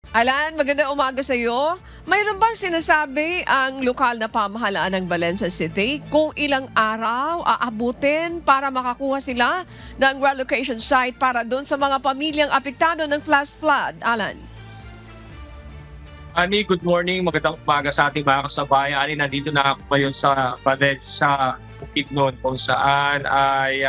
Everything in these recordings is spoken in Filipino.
Alan, magandang umaga sa iyo. Mayroon bang sinasabi ang lokal na pamahalaan ng Valencia City kung ilang araw aabutin para makakuha sila ng relocation site para doon sa mga pamilyang apektado ng flash flood? Alan? Ani, good morning. Magandang umaga sa ating mga kasabayan. Ani, nandito na ako ngayon sa Valencia, Bukidnon, kung saan ay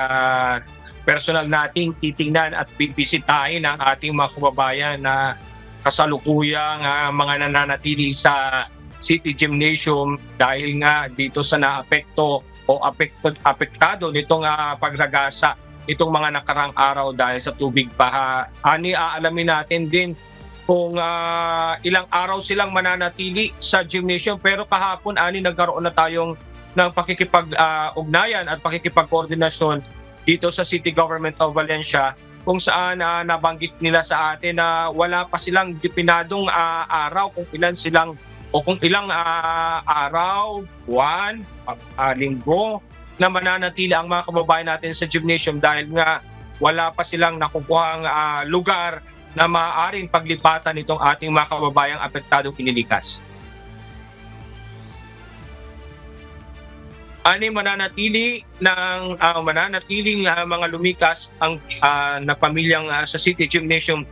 personal nating titingnan at bibisitahin ang ating mga kababayan na kasalukuyang mga nananatili sa City Gymnasium dahil nga dito sa naapekto o apektado nitong pagragasa itong mga nakarang araw dahil sa tubig baha. Ani, aalamin natin din kung ilang araw silang mananatili sa gymnasium, pero kahapon ani nagkaroon na tayong ng pakikipag-ugnayan at pakikipag-koordinasyon dito sa City Government of Valencia, kung saan nabanggit nila sa atin na wala pa silang dipinadong araw kung ilan silang o kung ilang araw, buwan, linggo na mananatili ang mga kababayan natin sa gymnasium dahil nga wala pa silang nakukuhang lugar na maaaring paglipatan nitong ating mga kababayang apektadong inilikas. Mananatiling mga lumikas ang na pamilyang sa City Gymnasium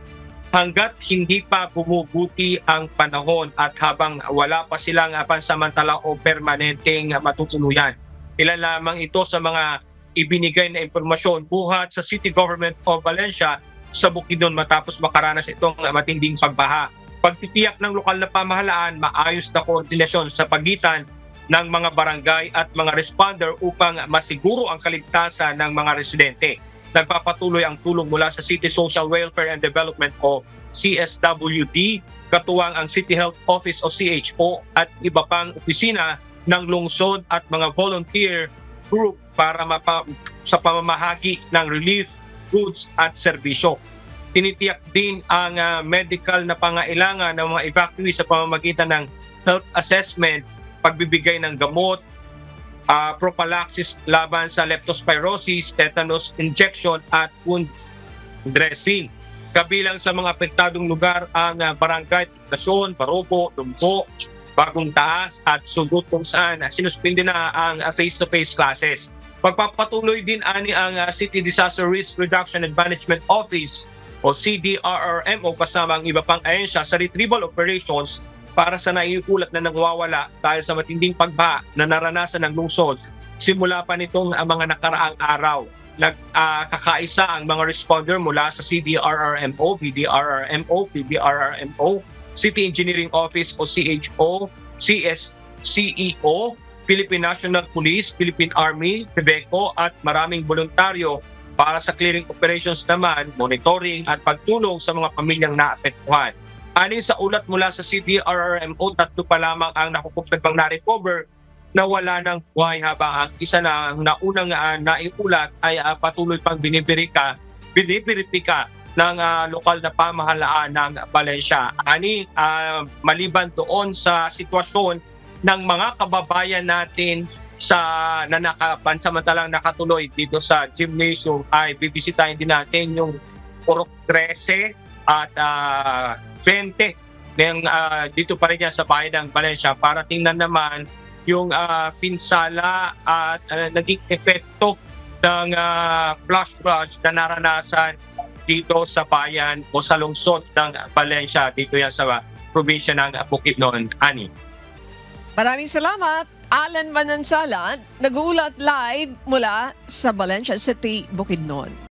hanggat hindi pa bumubuti ang panahon at habang wala pa silang pansamantala o permanenteng matutuluyan. Ilan lamang ito sa mga ibinigay na impormasyon buhat sa City Government of Valencia sa Bukidnon matapos makaranas itong matinding pagbaha. Pagtitiyak ng lokal na pamahalaan, maayos na koordinasyon sa pagitan ng mga barangay at mga responder upang masiguro ang kaligtasan ng mga residente. Nagpapatuloy ang tulong mula sa City Social Welfare and Development o CSWD, katuwang ang City Health Office o CHO at iba pang opisina ng lungsod at mga volunteer group para sa pamamahagi ng relief, goods at serbisyo. Tinitiyak din ang medical na pangailangan ng mga evacuees sa pamamagitan ng health assessment, pagbibigay ng gamot, prophylaxis laban sa leptospirosis, tetanus injection at wound dressing. Kabilang sa mga apektadong lugar ang barangay Tignacion, Barobo, Lumbo, Bagong Taas at Sudut, kung saan sinuspindi na ang face-to-face classes. Pagpapatuloy din ani ang City Disaster Risk Reduction and Management Office o CDRRMO kasama ang iba pang ahensya sa retrieval operations para sa naiulat na nangwawala dahil sa matinding pagbaha na naranasan ng lungsod. Simula pa nitong mga nakaraang araw, nagkakaisa ang mga responder mula sa CDRRMO, BDRRMO, PBRRMO, City Engineering Office o CHO, CSCEO, Philippine National Police, Philippine Army, PBECO at maraming voluntaryo para sa clearing operations naman, monitoring at pagtulong sa mga pamilyang naapektuhan. Anin sa ulat mula sa CDRRMO, 3 pa lamang ang nakukumpletang na-recover na wala ng buhay, habang ang isa na naunang naiulat ay patuloy pang binibiripika ng lokal na pamahalaan ng Valencia. Maliban doon sa sitwasyon ng mga kababayan natin na pansamantalang nakatuloy dito sa gymnasium, ay bibisitahin din natin yung Purok 13 at 20 dito pa rin sa bayan ng Valencia para tingnan naman yung pinsala at naging epekto ng flash flood na naranasan dito sa bayan o sa lungsod ng Valencia, dito yan sa probinsya ng Bukidnon. Ani. Maraming salamat, Alan Manansalan, nag-uulat live mula sa Valencia City, Bukidnon.